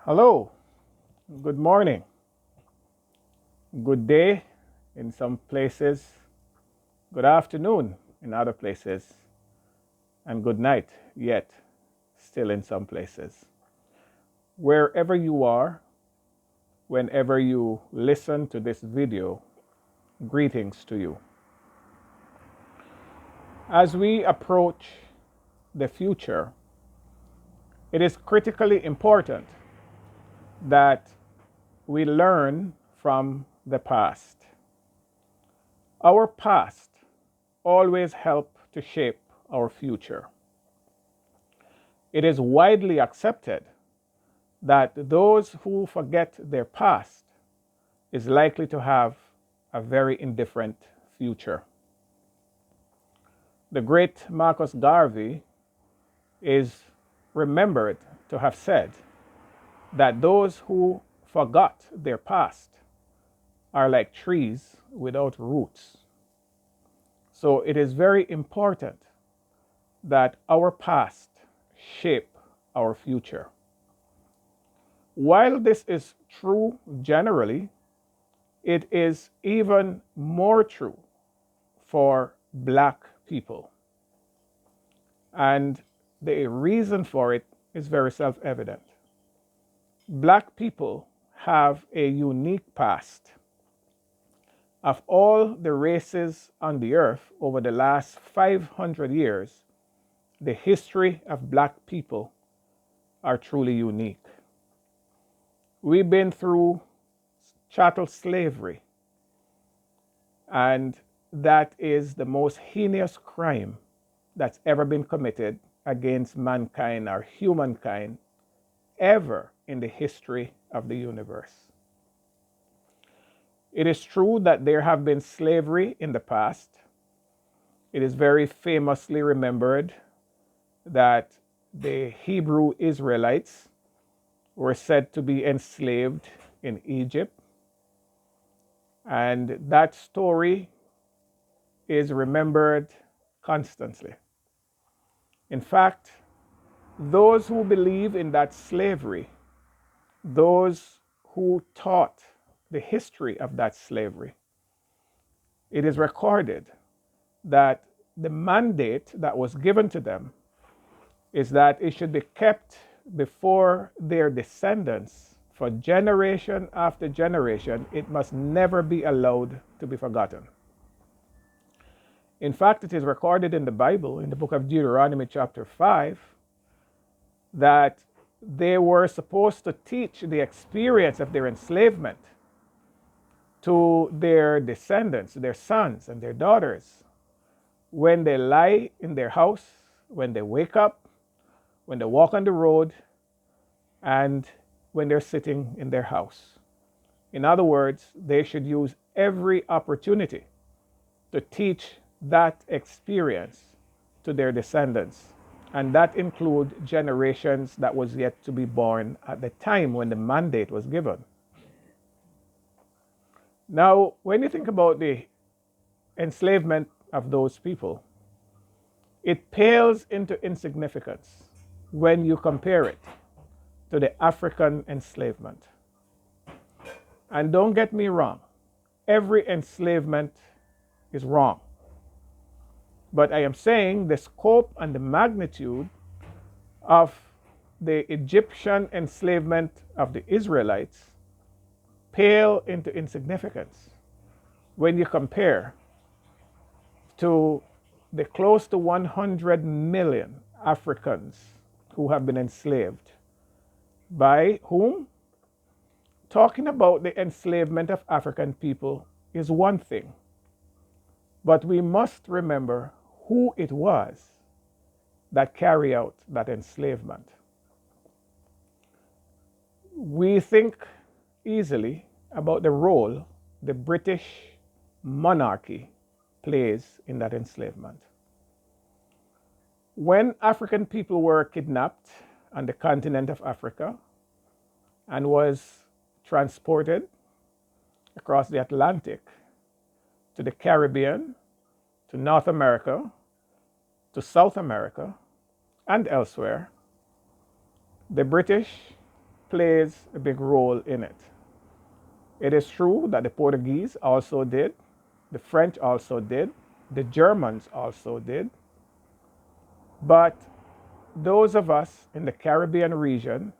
Hello, good morning, good day in some places, good afternoon in other places, and good night yet still in some places. Wherever you are, whenever you listen to this video, greetings to you. As we approach the future, it is critically important that we learn from the past. Our past always help to shape our future. It is widely accepted that those who forget their past is likely to have a very indifferent future. The great Marcus Garvey is remembered to have said that those who forgot their past are like trees without roots. So it is very important that our past shape our future. While this is true generally, it is even more true for Black people. And the reason for it is very self-evident. Black people have a unique past. Of all the races on the earth over the last 500 years, the history of Black people are truly unique. We've been through chattel slavery, and that is the most heinous crime that's ever been committed against mankind or humankind ever in the history of the universe. It is true that there have been slavery in the past. It is very famously remembered that the Hebrew Israelites were said to be enslaved in Egypt. And that story is remembered constantly. In fact, those who believe in that slavery, those who taught the history of that slavery, it is recorded that the mandate that was given to them is that it should be kept before their descendants for generation after generation. It must never be allowed to be forgotten. In fact, it is recorded in the Bible, in the book of Deuteronomy chapter 5, that they were supposed to teach the experience of their enslavement to their descendants, their sons and their daughters, when they lie in their house, when they wake up, when they walk on the road, and when they're sitting in their house. In other words, they should use every opportunity to teach that experience to their descendants. And that includes generations that was yet to be born at the time when the mandate was given. Now, when you think about the enslavement of those people, it pales into insignificance when you compare it to the African enslavement. And don't get me wrong, every enslavement is wrong. But I am saying the scope and the magnitude of the Egyptian enslavement of the Israelites pale into insignificance when you compare to the close to 100 million Africans who have been enslaved. By whom? Talking about the enslavement of African people is one thing, but we must remember who it was that carried out that enslavement. We think easily about the role the British monarchy plays in that enslavement. When African people were kidnapped on the continent of Africa and was transported across the Atlantic to the Caribbean, to North America, to South America, and elsewhere, the British plays a big role in it. It is true that the Portuguese also did, the French also did, the Germans also did, but those of us in the Caribbean region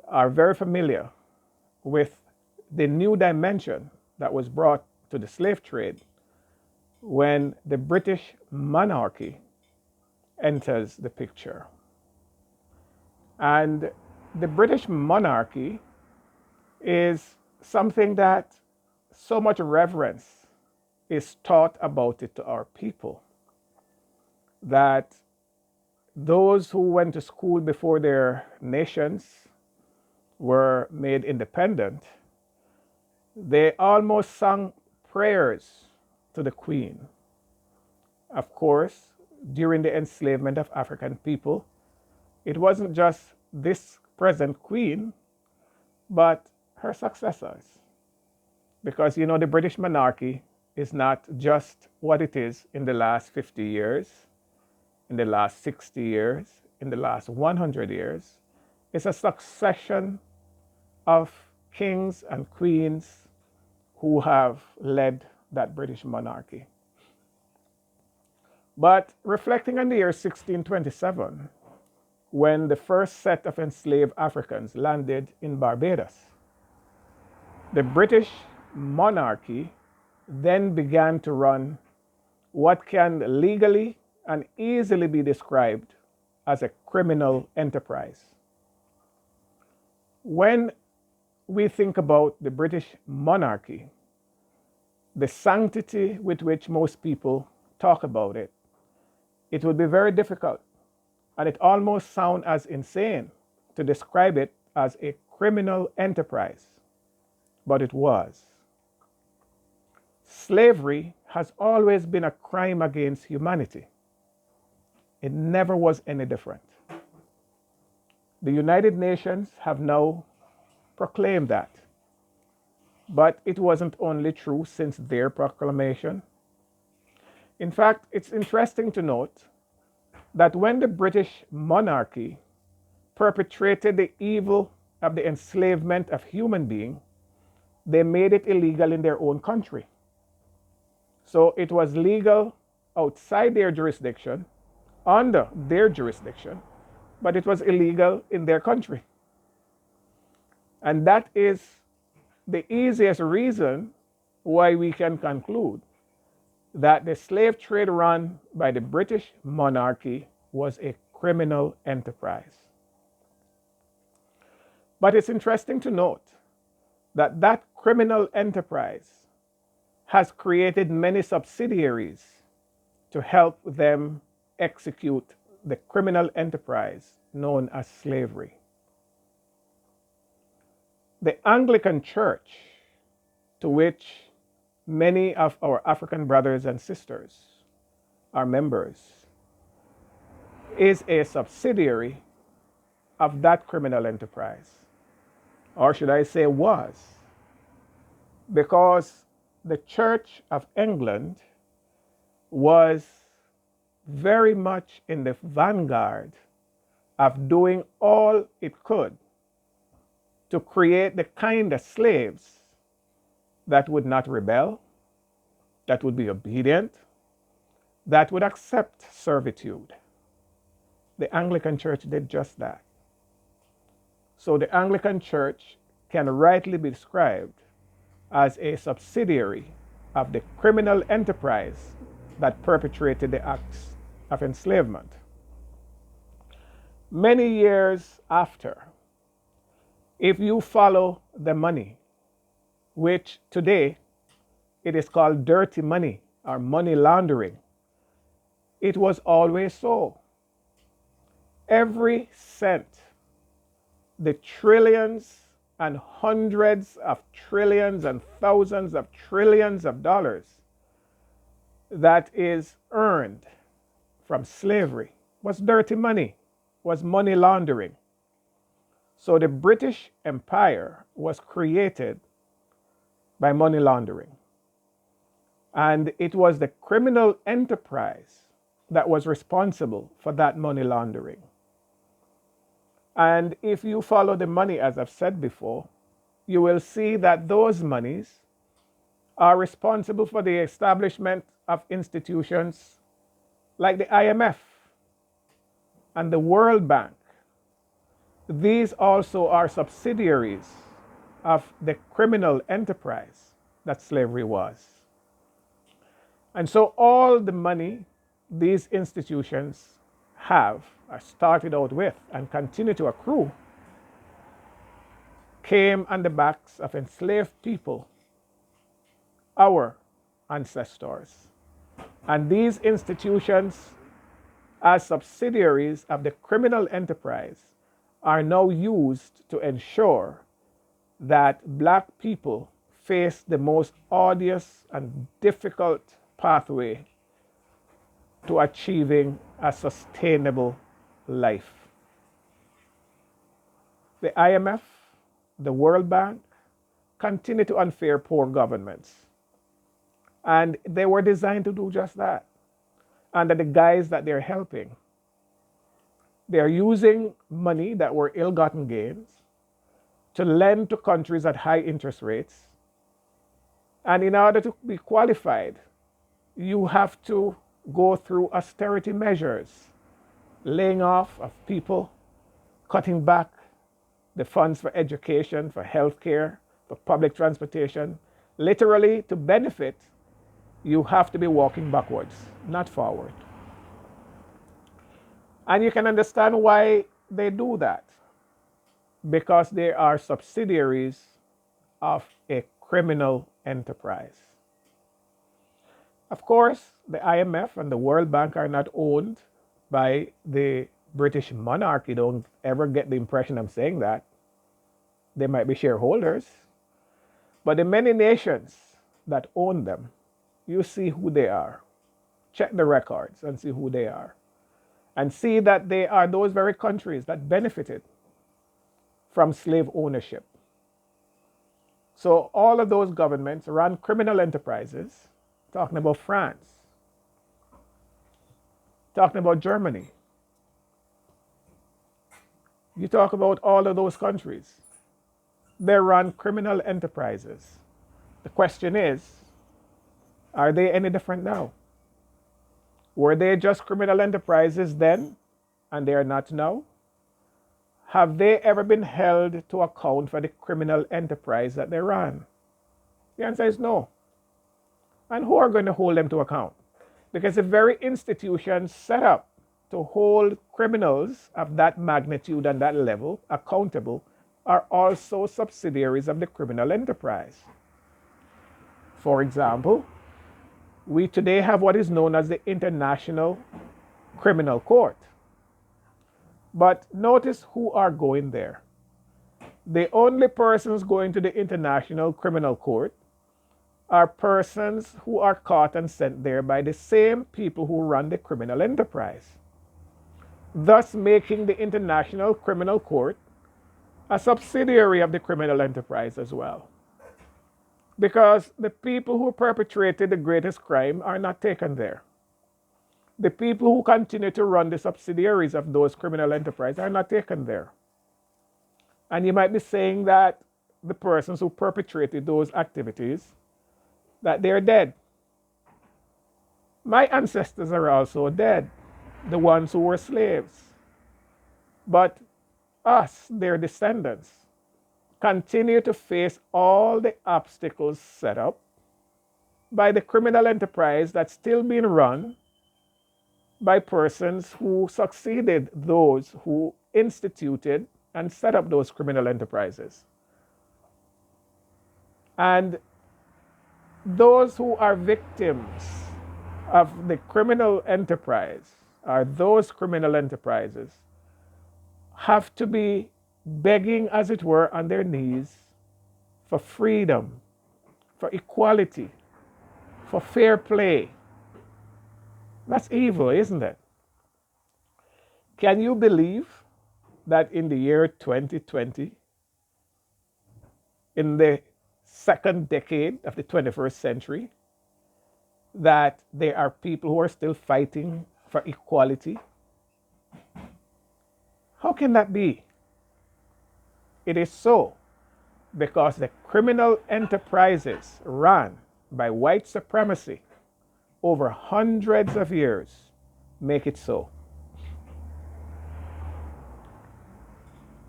are very familiar with the new dimension that was brought to the slave trade when the British monarchy enters the picture. And the British monarchy is something that so much reverence is taught about it to our people that those who went to school before their nations were made independent, they almost sang prayers to the Queen. Of course, during the enslavement of African people, it wasn't just this present Queen, but her successors. Because you know, the British monarchy is not just what it is in the last 50 years, in the last 60 years, in the last 100 years. It's a succession of kings and queens who have led that British monarchy. But reflecting on the year 1627, when the first set of enslaved Africans landed in Barbados, the British monarchy then began to run what can legally and easily be described as a criminal enterprise. When we think about the British monarchy, the sanctity with which most people talk about it, it would be very difficult, and it almost sounds as insane to describe it as a criminal enterprise, but it was. Slavery has always been a crime against humanity. It never was any different. The United Nations have now proclaimed that. But it wasn't only true since their proclamation. In fact, it's interesting to note that when the British monarchy perpetrated the evil of the enslavement of human beings, they made it illegal in their own country. So it was legal outside their jurisdiction, under their jurisdiction, but it was illegal in their country. And that is the easiest reason why we can conclude that the slave trade run by the British monarchy was a criminal enterprise. But it's interesting to note that that criminal enterprise has created many subsidiaries to help them execute the criminal enterprise known as slavery. The Anglican Church, to which many of our African brothers and sisters are members, is a subsidiary of that criminal enterprise. Or should I say was, because the Church of England was very much in the vanguard of doing all it could to create the kind of slaves that would not rebel, that would be obedient, that would accept servitude. The Anglican Church did just that. So the Anglican Church can rightly be described as a subsidiary of the criminal enterprise that perpetrated the acts of enslavement. Many years after, if you follow the money, which today it is called dirty money or money laundering, it was always so. Every cent, the trillions and hundreds of trillions and thousands of trillions of dollars that is earned from slavery was dirty money, was money laundering. So the British Empire was created by money laundering. And it was the criminal enterprise that was responsible for that money laundering. And if you follow the money, as I've said before, you will see that those monies are responsible for the establishment of institutions like the IMF and the World Bank. These also are subsidiaries of the criminal enterprise that slavery was. And so all the money these institutions have, or started out with, and continue to accrue, came on the backs of enslaved people, our ancestors. And these institutions, as subsidiaries of the criminal enterprise, are now used to ensure that black people face the most arduous and difficult pathway to achieving a sustainable life. The IMF, the World Bank, continue to unfair poor governments. And they were designed to do just that. Under the guise that they're helping, they're using money that were ill-gotten gains to lend to countries at high interest rates. And in order to be qualified, you have to go through austerity measures, laying off of people, cutting back the funds for education, for healthcare, for public transportation. Literally, to benefit, you have to be walking backwards, not forward. And you can understand why they do that. Because they are subsidiaries of a criminal enterprise. Of course, the IMF and the World Bank are not owned by the British monarchy. Don't ever get the impression I'm saying that. They might be shareholders. But the many nations that own them, you see who they are. Check the records and see who they are. And see that they are those very countries that benefited from slave ownership. So all of those governments ran criminal enterprises, talking about France, talking about Germany. You talk about all of those countries. They run criminal enterprises. The question is, are they any different now? Were they just criminal enterprises then, and they are not now? Have they ever been held to account for the criminal enterprise that they ran? The answer is no. And who are going to hold them to account? Because the very institutions set up to hold criminals of that magnitude and that level accountable are also subsidiaries of the criminal enterprise. For example, we today have what is known as the International Criminal Court. But notice who are going there. The only persons going to the International Criminal Court are persons who are caught and sent there by the same people who run the criminal enterprise, thus making the International Criminal Court a subsidiary of the criminal enterprise as well. Because the people who perpetrated the greatest crime are not taken there. The people who continue to run the subsidiaries of those criminal enterprises are not taken there. And you might be saying that the persons who perpetrated those activities, that they're dead. My ancestors are also dead, the ones who were slaves. But us, their descendants, continue to face all the obstacles set up by the criminal enterprise that's still being run by persons who succeeded those who instituted and set up those criminal enterprises. And those who are victims of the criminal enterprise, or those criminal enterprises, have to be begging, as it were, on their knees for freedom, for equality, for fair play. That's evil, isn't it? Can you believe that in the year 2020, in the second decade of the 21st century, that there are people who are still fighting for equality? How can that be? It is so because the criminal enterprises run by white supremacy over hundreds of years make it so.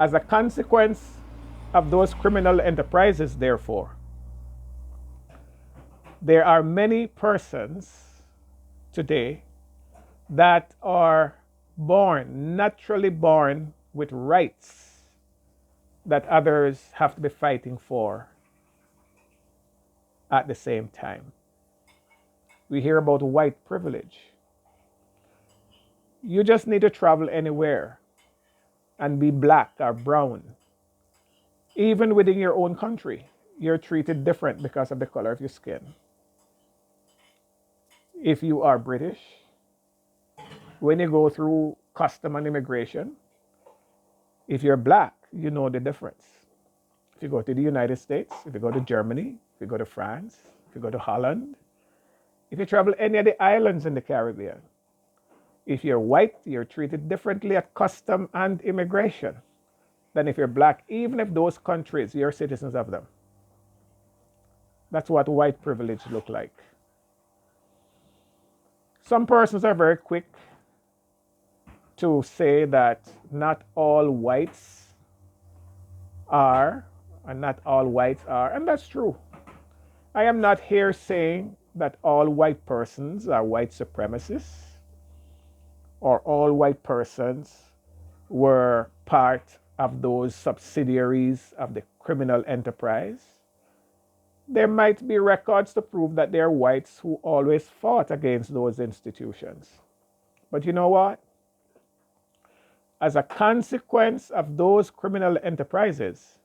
As a consequence of those criminal enterprises, therefore, there are many persons today that are born, naturally born with rights that others have to be fighting for at the same time. We hear about white privilege. You just need to travel anywhere and be black or brown. Even within your own country, you're treated different because of the color of your skin. If you are British, when you go through custom and immigration, if you're black, you know the difference. If you go to the United States, if you go to Germany, if you go to France, if you go to Holland, if you travel any of the islands in the Caribbean, if you're white, you're treated differently at custom and immigration than if you're black, even if those countries, you're citizens of them. That's what white privilege look like. Some persons are very quick to say that not all whites are, and not all whites are, and that's true. I am not here saying that all white persons are white supremacists or all white persons were part of those subsidiaries of the criminal enterprise. There might be records to prove that there are whites who always fought against those institutions. But you know what? As a consequence of those criminal enterprises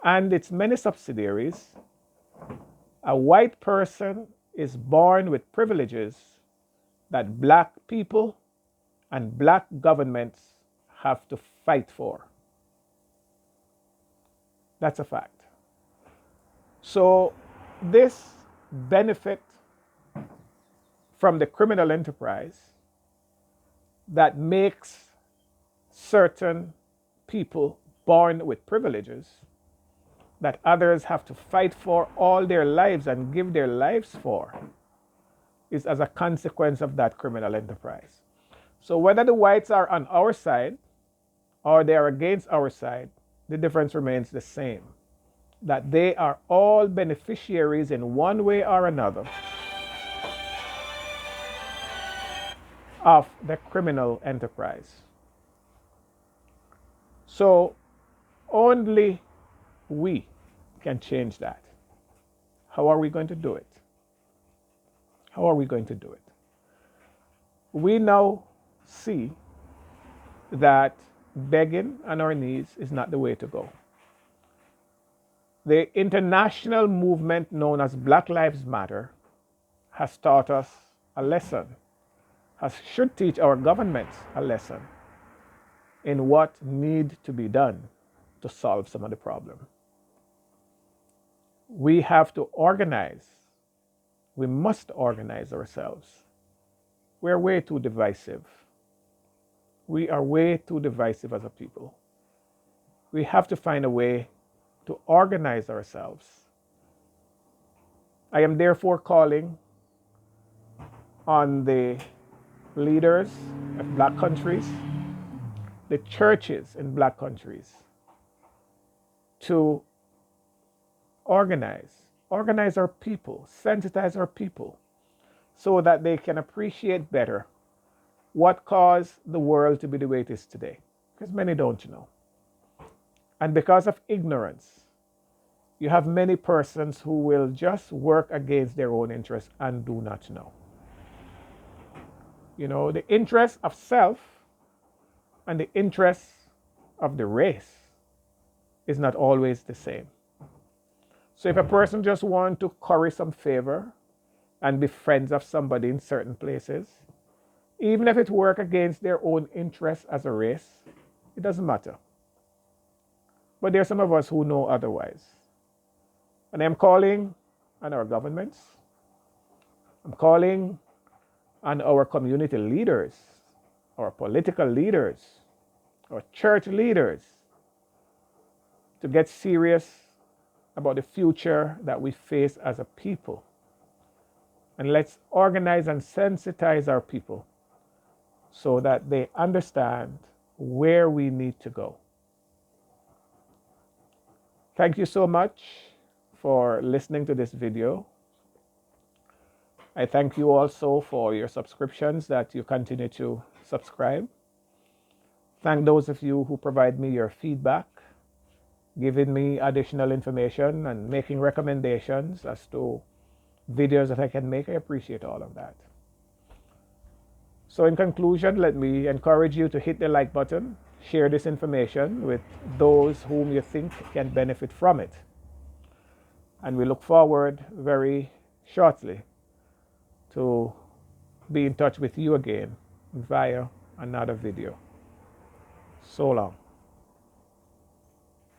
and its many subsidiaries, a white person is born with privileges that black people and black governments have to fight for. That's a fact. So this benefit from the criminal enterprise that makes certain people born with privileges that others have to fight for all their lives and give their lives for is as a consequence of that criminal enterprise. So whether the whites are on our side or they are against our side, the difference remains the same. That they are all beneficiaries in one way or another of the criminal enterprise. So only we can change that. How are we going to do it? How are we going to do it? We now see that begging on our knees is not the way to go. The international movement known as Black Lives Matter has taught us a lesson, should teach our governments a lesson in what needs to be done to solve some of the problem. We have to organize. We must organize ourselves. We're way too divisive. We are way too divisive as a people. We have to find a way to organize ourselves. I am therefore calling on the leaders of black countries, the churches in black countries, to organize our people, sensitize our people, so that they can appreciate better what caused the world to be the way it is today. Because many don't know. And because of ignorance, you have many persons who will just work against their own interests and do not know. You know, the interest of self and the interest of the race is not always the same. So if a person just wants to curry some favor and be friends of somebody in certain places, even if it works against their own interests as a race, it doesn't matter. But there are some of us who know otherwise. And I'm calling on our governments. I'm calling on our community leaders, our political leaders, our church leaders, to get serious about the future that we face as a people. And let's organize and sensitize our people so that they understand where we need to go. Thank you so much for listening to this video. I thank you also for your subscriptions that you continue to subscribe. Thank those of you who provide me your feedback, giving me additional information and making recommendations as to videos that I can make. I appreciate all of that. So in conclusion, let me encourage you to hit the like button, share this information with those whom you think can benefit from it. And we look forward very shortly to be in touch with you again via another video. So long.